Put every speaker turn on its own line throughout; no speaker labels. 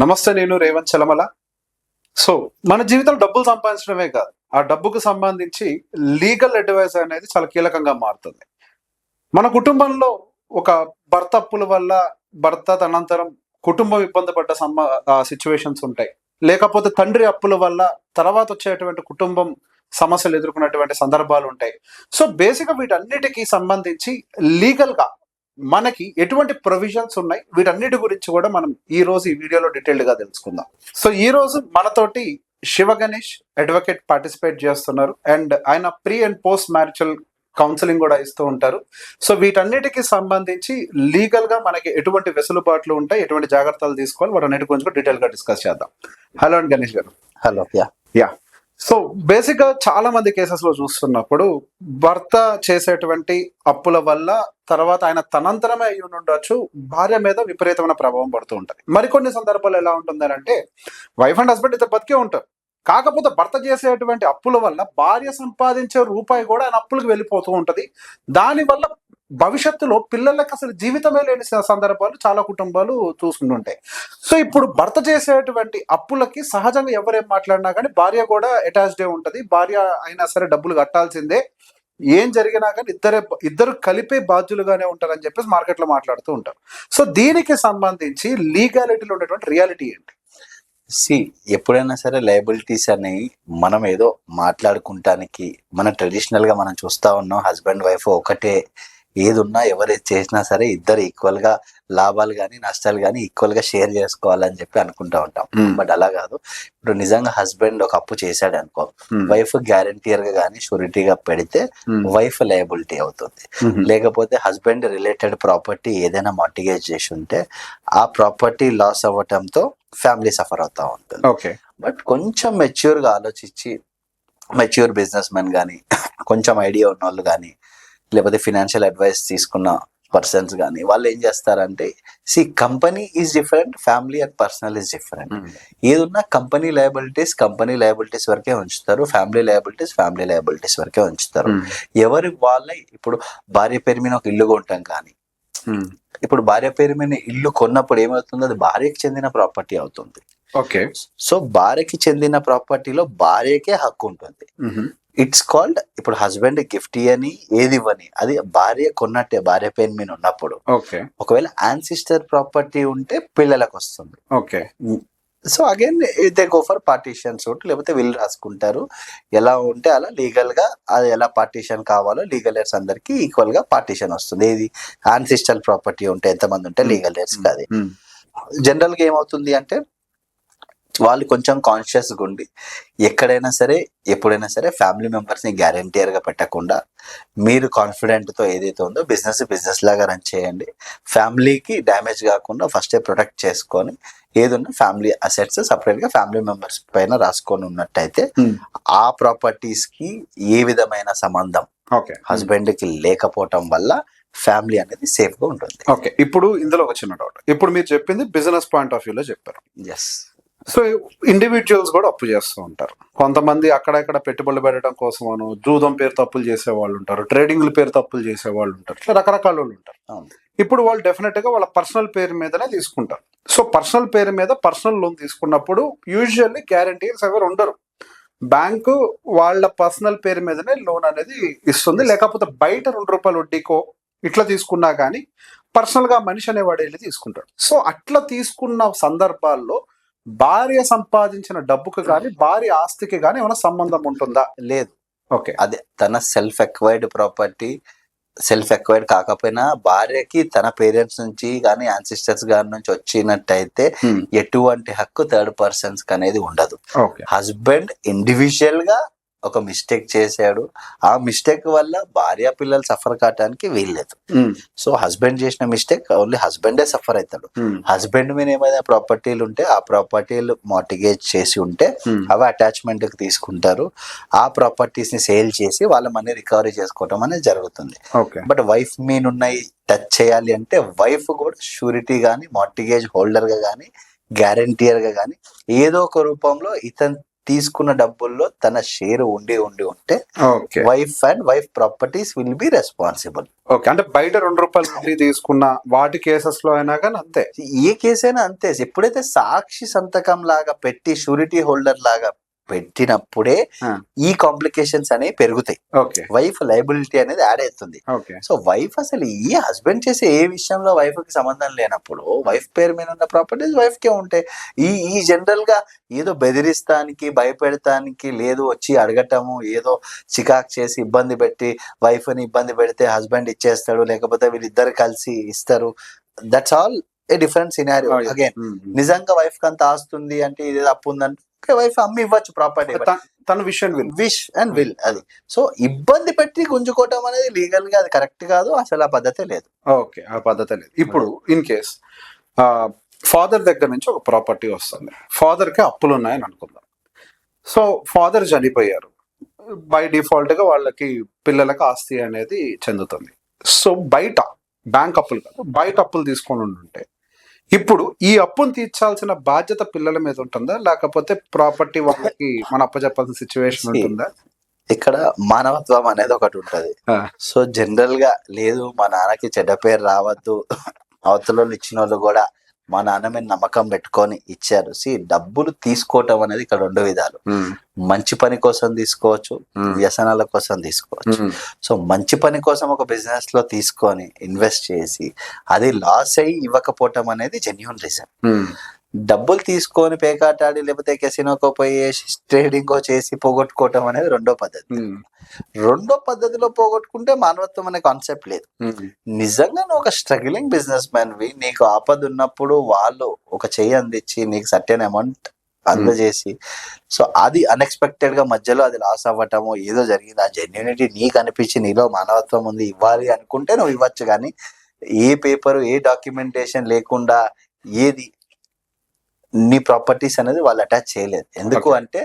నమస్తే, నేను రేవంత్ చలమల. సో మన జీవితంలో డబ్బులు సంపాదించడమే కాదు, ఆ డబ్బుకు సంబంధించి లీగల్ అడ్వైస్ అనేది చాలా కీలకంగా మారుతుంది. మన కుటుంబంలో ఒక భర్త అప్పుల వల్ల భర్త తనంతరం కుటుంబం ఇబ్బంది పడ్డ సిచ్యువేషన్స్ ఉంటాయి. లేకపోతే తండ్రి అప్పుల వల్ల తర్వాత వచ్చేటువంటి కుటుంబం సమస్యలు ఎదుర్కొన్నటువంటి సందర్భాలు ఉంటాయి. సో బేసిక్ గా వీటన్నిటికీ సంబంధించి లీగల్ గా మనకి ఎటువంటి ప్రొవిజన్స్ ఉన్నాయి, వీటన్నిటి గురించి కూడా మనం ఈ రోజు ఈ వీడియోలో డీటెయిల్డ్ గా తెలుసుకుందాం. సో ఈ రోజు మనతోటి శివ గణేష్ అడ్వకేట్ పార్టిసిపేట్ చేస్తున్నారు, అండ్ ఆయన pre and post marital counselling కూడా ఇస్తూ ఉంటారు. సో వీటన్నిటికి సంబంధించి లీగల్ గా మనకి ఎటువంటి వెసులుబాట్లు ఉంటాయి, ఎటువంటి జాగ్రత్తలు తీసుకోవాలి, వాటన్నిటి గురించి కూడా డీటెయిల్ గా డిస్కస్ చేద్దాం. హలో అండి గణేష్ గారు.
హలో.
యా. సో బేసిక్ గా చాలా మంది కేసెస్ లో చూస్తున్నప్పుడు భర్త చేసేటువంటి అప్పుల వల్ల తర్వాత ఆయన తనంతరమే అయి ఉండొచ్చు, భార్య మీద విపరీతమైన ప్రభావం పడుతూ ఉంటది. మరికొన్ని సందర్భాలు ఎలా ఉంటుందంటే వైఫ్ అండ్ హస్బెండ్ ఇద్దరు బతికే ఉంటారు, కాకపోతే భర్త చేసేటువంటి అప్పుల వల్ల భార్య సంపాదించే రూపాయి కూడా ఆయన అప్పులకు వెళ్ళిపోతూ ఉంటది. దానివల్ల భవిష్యత్తులో పిల్లలకి అసలు జీవితమే లేని సందర్భాలు చాలా కుటుంబాలు చూసుకుంటుంటాయి. సో ఇప్పుడు భర్త చేసేటువంటి అప్పులకి సహజంగా ఎవరేం మాట్లాడినా కానీ భార్య కూడా అటాచ్డే ఉంటది. భార్య అయినా సరే డబ్బులు కట్టాల్సిందే, ఏం జరిగినా కానీ ఇద్దరు కలిపే బాధ్యులుగానే ఉంటారని చెప్పేసి మార్కెట్లో మాట్లాడుతూ ఉంటారు. సో దీనికి సంబంధించి లీగాలిటీలో ఉన్నటువంటి రియాలిటీ ఏంటి?
ఎప్పుడైనా సరే లయబిలిటీస్ అనేవి మనం ఏదో మాట్లాడుకుంటానికి మన ట్రెడిషనల్ గా మనం చూస్తా ఉన్నాం. హస్బెండ్ వైఫ్ ఒకటే, ఏది ఉన్నా ఎవరు చేసినా సరే ఇద్దరు ఈక్వల్ గా లాభాలు కానీ నష్టాలు కానీ ఈక్వల్ గా షేర్ చేసుకోవాలని చెప్పి అనుకుంటా ఉంటాం. బట్ అలా కాదు. ఇప్పుడు నిజంగా హస్బెండ్ ఒక అప్పు చేశాడు అనుకో, వైఫ్ గ్యారంటీర్ గా కానీ షూరిటీగా పెడితే వైఫ్ లయబిలిటీ అవుతుంది. లేకపోతే హస్బెండ్ రిలేటెడ్ ప్రాపర్టీ ఏదైనా మార్టిగేజ్ చేసి ఉంటే ఆ ప్రాపర్టీ లాస్ అవ్వటంతో ఫ్యామిలీ సఫర్ అవుతా ఉంటుంది.
ఓకే.
బట్ కొంచెం మెచ్యూర్ గా ఆలోచించి మెచ్యూర్ బిజినెస్ మెన్ కానీ, కొంచెం ఐడియా ఉన్న వాళ్ళు కానీ, లేకపోతే ఫినాన్షియల్ అడ్వైస్ తీసుకున్న పర్సన్స్ కానీ వాళ్ళు ఏం చేస్తారంటే, company is different, family and personal is different. ఏదున్నా కంపెనీ లయబిలిటీస్ వరకే ఉంచుతారు, ఫ్యామిలీ లయబిలిటీస్ వరకే ఉంచుతారు. ఎవరి వాళ్ళ ఇప్పుడు భార్య పేరు మీద ఒక ఇల్లు కొంటాం కానీ, ఇప్పుడు భార్య పేరు మీద ఇల్లు కొన్నప్పుడు ఏమవుతుంది, అది భార్యకి చెందిన ప్రాపర్టీ అవుతుంది.
ఓకే.
సో భార్యకి చెందిన ప్రాపర్టీలో భార్యకే హక్కు ఉంటుంది. ఇట్స్ కాల్డ్, ఇప్పుడు హస్బెండ్ గిఫ్ట్ అని ఏది ఇవ్వని అది భార్య కొన్నట్టే భార్య పేరు మీద ఉన్నప్పుడు.
ఓకే.
ఒకవేళ యాన్సిస్టర్ ప్రాపర్టీ ఉంటే పిల్లలకు వస్తుంది.
Okay.
So again they go for partition suit, లేకపోతే వీళ్ళు రాసుకుంటారు. ఎలా ఉంటే అలా లీగల్ గా అది ఎలా పార్టీషన్ కావాలో లీగల్ ఎయిర్స్ అందరికి ఈక్వల్ గా పార్టీషన్ వస్తుంది. ఏది యాన్సిస్టర్ ప్రాపర్టీ ఉంటే ఎంతమంది ఉంటే లీగల్ ఎయిర్స్ కాదు. జనరల్ గా ఏమవుతుంది అంటే వాళ్ళు కొంచెం కాన్షియస్ గా ఉండి ఎక్కడైనా సరే ఎప్పుడైనా సరే ఫ్యామిలీ మెంబర్స్ ని గ్యారంటీర్ గా పెట్టకుండా మీరు కాన్ఫిడెంట్ తో ఏదైతే ఉందో బిజినెస్ లాగా రన్ చేయండి. ఫ్యామిలీకి డ్యామేజ్ కాకుండా ఫస్టే ప్రొటెక్ట్ చేసుకొని ఏదున్నా ఫ్యామిలీ అసెట్స్ సపరేట్ గా ఫ్యామిలీ మెంబర్స్ పైన రాసుకొని ఉన్నట్టయితే ఆ ప్రాపర్టీస్ కి ఏ విధమైన సంబంధం హస్బెండ్ కి లేకపోవటం వల్ల ఫ్యామిలీ అనేది సేఫ్ గా ఉంటుంది.
ఓకే. ఇప్పుడు ఇందులో ఒక చిన్న డౌట్. ఇప్పుడు మీరు చెప్పింది బిజినెస్ పాయింట్ ఆఫ్ వ్యూలో చెప్పారు.
ఎస్.
సో ఇండివిజువల్స్ కూడా అప్పు చేస్తూ ఉంటారు. కొంతమంది అక్కడక్కడ పెట్టుబడులు పెట్టడం కోసమను జూదం పేరుతో అప్పులు చేసే వాళ్ళు ఉంటారు, ట్రేడింగ్ల పేరుతో అప్పులు చేసే వాళ్ళు ఉంటారు, ఇట్లా రకరకాల వాళ్ళు ఉంటారు. ఇప్పుడు వాళ్ళు డెఫినెట్ గా వాళ్ళ పర్సనల్ పేరు మీదనే తీసుకుంటారు. సో పర్సనల్ పేరు మీద పర్సనల్ లోన్ తీసుకున్నప్పుడు యూజువల్లీ గ్యారంటీస్ ఎవరు ఉండరు. బ్యాంకు వాళ్ళ పర్సనల్ పేరు మీదనే లోన్ అనేది ఇస్తుంది, లేకపోతే బయట ₹2 వడ్డీకో ఇట్లా తీసుకున్నా కానీ పర్సనల్ గా మనిషి అనేవాడు వెళ్ళి తీసుకుంటాడు. సో అట్లా తీసుకున్న సందర్భాల్లో భార్య సంపాదించిన డబ్బుకు కానీ భార్య ఆస్తికి కానీ ఏమైనా సంబంధం ఉంటుందా?
లేదు.
ఓకే.
అదే తన self acquired property, self acquired కాకపోయినా భార్యకి తన పేరెంట్స్ నుంచి కానీ యాన్సిస్టర్స్ గారి నుంచి వచ్చినట్టయితే ఎటువంటి హక్కు థర్డ్ పర్సన్స్ కి అనేది ఉండదు. హస్బెండ్ ఇండివిజువల్ గా ఒక మిస్టేక్ చేశాడు, ఆ మిస్టేక్ వల్ల భార్య పిల్లలు సఫర్ కావడానికి వీల్లేదు. సో హస్బెండ్ చేసిన మిస్టేక్ ఓన్లీ హస్బెండే సఫర్ అవుతాడు. హస్బెండ్ మీద ఏమైనా ప్రాపర్టీలు ఉంటే ఆ ప్రాపర్టీలు మార్టిగేజ్ చేసి ఉంటే అవి అటాచ్మెంట్ కి తీసుకుంటారు. ఆ ప్రాపర్టీస్ ని సేల్ చేసి వాళ్ళ మనీ రికవరీ చేసుకోవటం అనేది జరుగుతుంది. బట్ వైఫ్ మీద ఉన్నాయి టచ్ చేయాలి అంటే వైఫ్ కూడా షూరిటీ గానీ మార్టిగేజ్ హోల్డర్ గా గానీ గ్యారంటీయర్ గా గానీ ఏదో ఒక రూపంలో తీసుకున్న డబ్బుల్లో తన షేర్ ఉండి ఉంటే
okay
wife properties will be responsible.
Okay, అంటే బయట ₹2 వడ్డీ తీసుకున్న వాటి కేసెస్ లో అయినా కానీ అంతే.
ఏ కేసైనా అంతే. ఎప్పుడైతే సాక్షి సంతకం లాగా పెట్టి షూరిటీ హోల్డర్ లాగా పెట్టినప్పుడే ఈ కాంప్లికేషన్స్ అనేవి పెరుగుతాయి.
ఓకే,
వైఫ్ లయబిలిటీ అనేది యాడ్ అవుతుంది.
ఓకే,
సో వైఫ్ అసలు ఈ హస్బెండ్ చేసే ఏ విషయంలో వైఫ్ కి సంబంధం లేనప్పుడు వైఫ్ పేరు మీద ఉన్న ప్రాపర్టీస్ వైఫ్ కే ఉంటాయి. ఈ జనరల్ గా ఏదో బెదిరిస్తానికి భయపెడతానికి లేదు, వచ్చి అడగటము, ఏదో చికాక్ చేసి ఇబ్బంది పెట్టి వైఫ్ ని ఇబ్బంది పెడితే హస్బెండ్ ఇచ్చేస్తాడు, లేకపోతే వీళ్ళిద్దరు కలిసి ఇస్తారు. That's all a different scenario. Again నిజంగా వైఫ్ కి అంత ఆస్తుంది అంటే ఇదేదో అప్పు ఉందంటే వైఫ్ అమ్మి ఇవ్వచ్చు ప్రాపర్టీ,
తన విష్ అండ్ విల్
అది. సో ఇబ్బంది పెట్టి గుంజుకోవటం అనేది లీగల్ గా అది కరెక్ట్ కాదు, అసలు ఆ పద్ధతే లేదు.
ఓకే, ఆ పద్ధతే లేదు. ఇప్పుడు ఇన్ కేస్ ఫాదర్ దగ్గర నుంచి ఒక ప్రాపర్టీ వస్తుంది, ఫాదర్ కి అప్పులు ఉన్నాయని అనుకుందాం. సో ఫాదర్ చనిపోయారు, బై డిఫాల్ట్ గా వాళ్ళకి పిల్లలకి ఆస్తి అనేది చెందుతుంది. సో బయట బ్యాంక్ అప్పులు కాదు, బయట అప్పులు తీసుకొని ఉంటే ఇప్పుడు ఈ అప్పును తీర్చాల్సిన బాధ్యత పిల్లల మీద ఉంటుందా, లేకపోతే ప్రాపర్టీ వాళ్ళకి మన అప్పచెప్పాల్సిన సిచ్యువేషన్ ఉంటుందా?
ఇక్కడ మానవత్వం అనేది ఒకటి ఉంటది. సో జనరల్ గా లేదు మా నాన్నకి చెడ్డ పేరు రావద్దు, అవతల ఇచ్చిన వాళ్ళు కూడా మా నాన్న మీద నమ్మకం పెట్టుకొని ఇచ్చారు. డబ్బులు తీసుకోవటం అనేది ఇక్కడ 2 విధాలు. మంచి పని కోసం తీసుకోవచ్చు, వ్యసనాల కోసం తీసుకోవచ్చు. సో మంచి పని కోసం ఒక బిజినెస్ లో తీసుకొని ఇన్వెస్ట్ చేసి అది లాస్ అయ్యి ఇవ్వకపోవటం అనేది జెన్యూన్ రీజన్. డబ్బులు తీసుకొని పేకాటాడి లేకపోతే కెసినోకో పోయి ట్రేడింగ్ చేసి పోగొట్టుకోవటం అనేది రెండో పద్ధతి. రెండో పద్ధతిలో పోగొట్టుకుంటే మానవత్వం అనే కాన్సెప్ట్ లేదు. నిజంగా నువ్వు ఒక స్ట్రగ్లింగ్ బిజినెస్ మ్యాన్ వి, నీకు ఆపద ఉన్నప్పుడు వాళ్ళు ఒక చెయ్యి అందించి నీకు సర్టెన్ అమౌంట్ అందజేసి, సో అది అన్ఎక్స్పెక్టెడ్ గా మధ్యలో అది లాస్ అవ్వటము ఏదో జరిగింది, ఆ జెన్యూనిటీ నీకు అనిపించి నీలో మానవత్వం ఉంది ఇవ్వాలి అనుకుంటే నువ్వు ఇవ్వచ్చు. కానీ ఏ పేపర్ ఏ డాక్యుమెంటేషన్ లేకుండా ఏది నీ ప్రాపర్టీస్ అనేది వాళ్ళు అటాచ్ చేయలేదు. ఎందుకు అంటే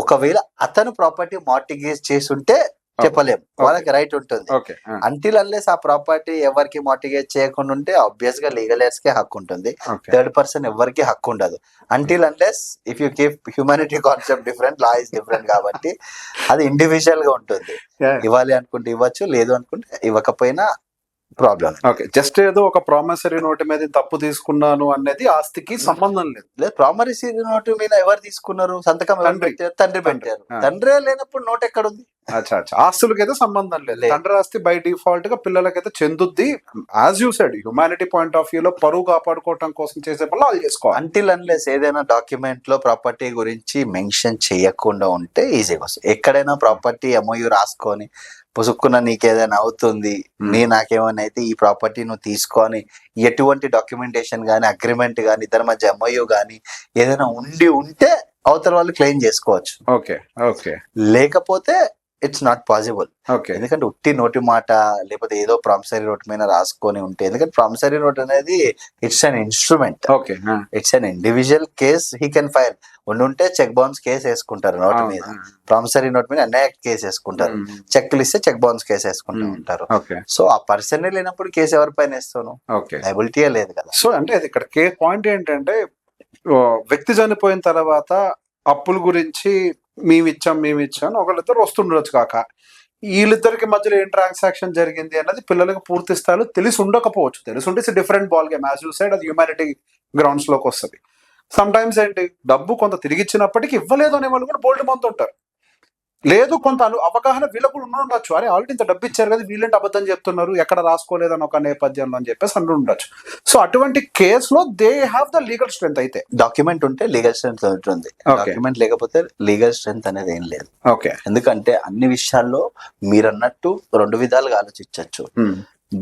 ఒకవేళ అతను ప్రాపర్టీ మార్టిగేజ్ చేసుంటే చెప్పలేము, వాళ్ళకి రైట్ ఉంటుంది. అంటిల్ అన్లెస్ ఆ ప్రాపర్టీ ఎవరికి మార్టిగేజ్ చేయకుండా ఉంటే ఆబ్వియస్ గా లీగల్ ఎయిడ్స్ కే హక్కు ఉంటుంది, థర్డ్ పర్సన్ ఎవరికి హక్కు ఉండదు. Until unless if you keep humanity concept different, law is different కాబట్టి అది ఇండివిజువల్ గా ఉంటుంది. ఇవ్వాలి అనుకుంటే ఇవ్వచ్చు, లేదు అనుకుంటే ఇవ్వకపోయినా ప్రాబ్లం.
ఓకే, జస్ట్ ఏదో ఒక ప్రామిసరీ నోటు మీద తప్పు తీసుకున్నాను అనేది ఆస్తికి సంబంధం లేదు.
ప్రామిసరీ నోటు మీద ఎవరు తీసుకున్నారు, సంతకం తండ్రి పెట్టారు. తండ్రే లేనప్పుడు నోట్ ఎక్కడ ఉంది?
ఆస్తులకైతే సంబంధం లేదు, తండ్రి ఆస్తి బై డిఫాల్ట్ గా పిల్లలకైతే చెందుద్ది. As you said, humanity point of view లో పరువు కాపాడుకోవటం కోసం చేసే పనులు వాళ్ళు చేసుకోవాలి.
అంటిల్ అన్లెస్ ఏదైనా డాక్యుమెంట్ లో ప్రాపర్టీ గురించి మెన్షన్ చేయకుండా ఉంటే ఈజీగా వస్తుంది. ఎక్కడైనా ప్రాపర్టీ ఎంఓయూ రాసుకొని పుసుక్కున్న నీకేదైనా అవుతుంది, నాకేమైనా అయితే ఈ ప్రాపర్టీ నువ్వు తీసుకొని ఎటువంటి డాక్యుమెంటేషన్ గానీ అగ్రిమెంట్ గానీ ఇద్దరి మధ్య ఎంఓయూ గానీ ఏదైనా ఉంటే అవతల వాళ్ళు క్లెయిమ్ చేసుకోవచ్చు.
ఓకే ఓకే,
లేకపోతే ఇట్స్ నాట్ పాసిబుల్. ఎందుకంటే ఉట్టి నోటి మాట లేకపోతే ఏదో ప్రామిసరీ నోట్ మీద రాసుకొని ఉంటే, ఎందుకంటే ప్రామిసరీ నోట్ అనేది it's an instrument, it's an individual case he can file. ఉంటే చెక్ బౌన్స్ కేసు వేసుకుంటారు నోట్ మీద, ప్రామిసరీ నోట్ మీద అన్యాయ కేసు వేసుకుంటారు, చెక్లు ఇస్తే చెక్ బౌన్స్ కేసు వేసుకుంటూ ఉంటారు. సో ఆ పర్సన్ లేనప్పుడు కేసు ఎవరి పైన వేస్తాను, లయబిలిటీ లేదు కదా.
సో అంటే ఇక్కడ పాయింట్ ఏంటంటే, వ్యక్తి చనిపోయిన తర్వాత అప్పుల గురించి మేమిచ్చాం ఒకళ్ళిద్దరు వస్తుండొచ్చు కాక, వీళ్ళిద్దరికి మధ్యలో ఏం ట్రాన్సాక్షన్ జరిగింది అన్నది పిల్లలకి పూర్తి స్థాయిలో తెలిసి ఉండకపోవచ్చు. తెలుసుంటే it's different ball game. As you side అది హ్యూమానిటీ గ్రౌండ్స్ లోకి వస్తుంది. సమ్ టైమ్స్ ఏంటి, డబ్బు కొంత తిరిగి ఇచ్చినప్పటికీ ఇవ్వలేదు అనే వాళ్ళు కూడా బోల్డ్ మంది ఉంటారు. లేదు కొంత అవగాహన వీళ్ళకు కూడా ఉండొచ్చు, అరే ఆల్రెడీ ఇంత డబ్బు ఇచ్చారు కదా వీళ్ళంటే అబద్ధం చెప్తున్నారు, ఎక్కడ రాసుకోలేదని ఒక నేపథ్యంలో అని చెప్పేసి ఉండొచ్చు. సో అటువంటి కేసులో they have the legal strength. అయితే
డాక్యుమెంట్ ఉంటే లీగల్ స్ట్రెంత్ ఉంటుంది, డాక్యుమెంట్ లేకపోతే లీగల్ స్ట్రెంత్ అనేది ఏం లేదు. ఎందుకంటే అన్ని విషయాల్లో మీరు అన్నట్టు 2 విధాలుగా ఆలోచించవచ్చు.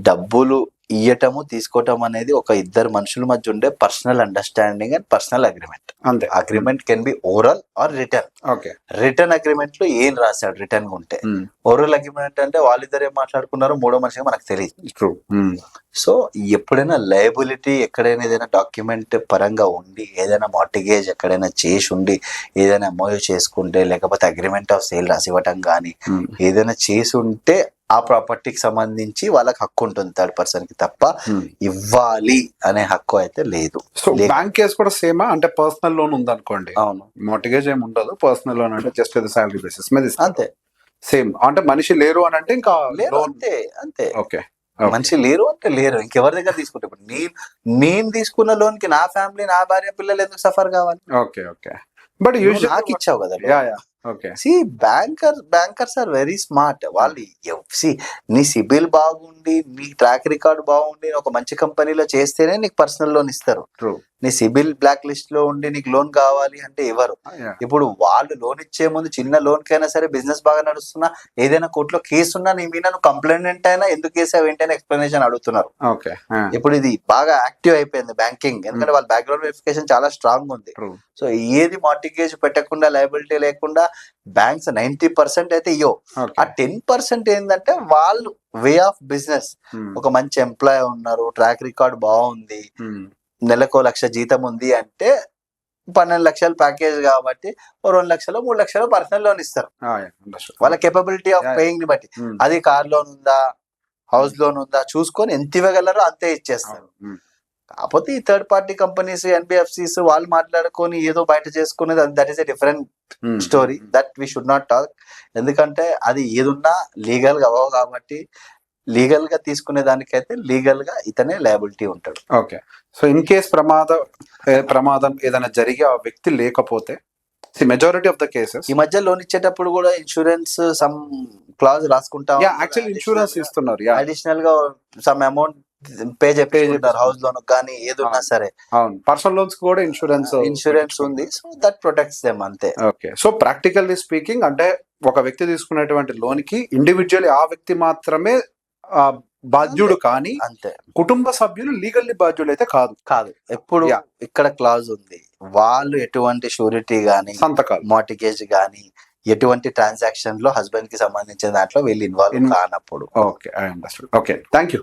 డబ్బులు ఇయ్యటము తీసుకోవటం అనేది ఒక ఇద్దరు మనుషుల మధ్య ఉండే personal understanding and personal agreement. Agreement can be oral or written. Written agreement లో ఏం రాశాడు రిటర్న్ ఉంటే, ఓరల్ అగ్రిమెంట్ అంటే వాళ్ళిద్దరు ఏం మాట్లాడుకున్నారో మూడో మనిషిగా మనకు తెలియదు. సో ఎప్పుడైనా లయబిలిటీ ఎక్కడైనా ఏదైనా డాక్యుమెంట్ పరంగా ఉండి ఏదైనా మార్టిగేజ్ ఎక్కడైనా చేసి ఉండి ఏదైనా ఎంఓయూ చేసుకుంటే లేకపోతే అగ్రిమెంట్ ఆఫ్ సేల్ రాసివ్వటం కానీ ఏదైనా చేసి ఉంటే ఆ ప్రాపర్టీకి సంబంధించి వాళ్ళకి హక్కు ఉంటుంది థర్డ్ పర్సన్ కి తప్ప ఇవ్వాలి అనే హక్కు అయితే లేదు.
సో బ్యాంక్ కేసు కూడా సేమా? అంటే పర్సనల్ లోన్ ఉందనుకోండి,
అవును,
మార్టిగేజ్ ఏమి ఉండదు, పర్సనల్ లోన్ అంటే జస్ట్ ఏదో సాలరీ బేసిస్ మీద ఇస్తారు.
అంతే.
సేమ్ అంటే మనిషి లేరు అని అంటే ఇంకా
లేరు,
లోన్.
అంతే అంతే.
ఓకే,
మనిషి లేరు అంటే లేరు, ఇంకెవరి దగ్గర తీసుకుంటే ఇప్పుడు నేను తీసుకున్న లోన్ కి నా ఫ్యామిలీ, నా భార్య, పిల్లలు ఎందుకు సఫర్ కావాలి?
ఓకే ఓకే, బట్
నువ్వు
యూజువల్
నాకు ఇచ్చావు కదా.
Yeah yeah okay.
See bankers are very smart. వాళ్ళు సి నీ సిబిల్ బాగుండి, నీ ట్రాక్ రికార్డ్ బాగుండి, ఒక మంచి కంపెనీలో చేస్తేనే నీకు పర్సనల్ లోన్ ఇస్తారు.
ట్రూ.
నీ సిబిల్ బ్లాక్ లిస్ట్ లో ఉండి నీకు లోన్ కావాలి అంటే ఇవ్వరు. ఇప్పుడు వాళ్ళు లోన్ ఇచ్చే ముందు చిన్న లోన్ కైనా సరే, బిజినెస్ బాగా నడుస్తున్నా, ఏదైనా కోర్టులో కేసు ఉన్నా నీ మీద నువ్వు కంప్లైంట్ అయినా ఎందుకు కేసు ఏంటైనా ఎక్స్ప్లెనేషన్ అడుగుతున్నారు.
ఓకే,
ఇప్పుడు ఇది బాగా యాక్టివ్ అయిపోయింది బ్యాంకింగ్, ఎందుకంటే వాళ్ళ బ్యాక్గ్రౌండ్ వెరిఫికేషన్ చాలా స్ట్రాంగ్ ఉంది. సో ఏది మార్టిగేజ్ పెట్టకుండా, లయబిలిటీ లేకుండా బ్యాంక్స్ 90% అయితే ఇయ్యో. ఆ 10% ఏంటంటే వాళ్ళు వే ఆఫ్ బిజినెస్, ఒక మంచి ఎంప్లాయ్ ఉన్నారు, ట్రాక్ రికార్డ్ బాగుంది, నెలకు 1,00,000 జీతం ఉంది అంటే 12 లక్షల ప్యాకేజ్ కాబట్టి 2 లక్షలు 3 లక్షలు పర్సనల్ లోన్ ఇస్తారు వాళ్ళ కేపబిలిటీ ఆఫ్ పేయింగ్ ని బట్టి. అది కార్ లోన్ ఉందా, హౌస్ లోన్ ఉందా చూసుకొని ఎంత ఇవ్వగలరో అంతే ఇచ్చేస్తారు. కాకపోతే ఈ థర్డ్ పార్టీ కంపెనీస్, ఎన్బిఎఫ్సిస్ వాళ్ళు మాట్లాడుకొని ఏదో బయట చేసుకునేది, that is a different story, that we should not talk. ఎందుకంటే అది ఏదున్నా లీగల్ గా అవ్వవు కాబట్టి, లీగల్ గా తీసుకునే దానికైతే లీగల్ గా ఇతనే లయబిలిటీ ఉంటాడు.
ఓకే. సో ఇన్ కేస్ ప్రమాదం ఏదైనా జరిగి ఆ వ్యక్తి లేకపోతే, మెజారిటీ ఆఫ్ ద కేసెస్
ఈ మధ్య లోన్ ఇచ్చేటప్పుడు కూడా ఇన్సూరెన్స్ సమ్ క్లాజ్ రాసుకుంటాం.
యాక్చువల్ ఇన్సూరెన్స్ ఇస్తున్నారు,
అడిషనల్ గా సమ్ అమౌంట్ పే చేస్తారు హౌస్ లోన్ కానీ ఏదున్నా సరే.
అవును, పర్సనల్ లోన్స్ కూడా ఇన్సూరెన్స్
ఉంది. సో దట్ ప్రొటెక్ట్స్ దెమ్ అంతే.
ఓకే. సో ప్రాక్టికల్లీ స్పీకింగ్ అంటే ఒక వ్యక్తి తీసుకునేటువంటి లోన్ కి ఇండివిజువల్లీ ఆ వ్యక్తి మాత్రమే బాధ్యుడు, కానీ
అంతే
కుటుంబ సభ్యులు లీగల్లీ బాధ్యులు అయితే కాదు.
ఎప్పుడు ఇక్కడ క్లాజ్ ఉంది, వాళ్ళు ఎటువంటి షూరిటీ గానీ,
సంతకాలు,
మార్టిగేజ్ గానీ, ఎటువంటి ట్రాన్సాక్షన్ లో హస్బెండ్ కి సంబంధించిన దాంట్లో వీళ్ళు ఇన్వాల్వ్ కానప్పుడు.
Okay, I understand. Okay, thank you.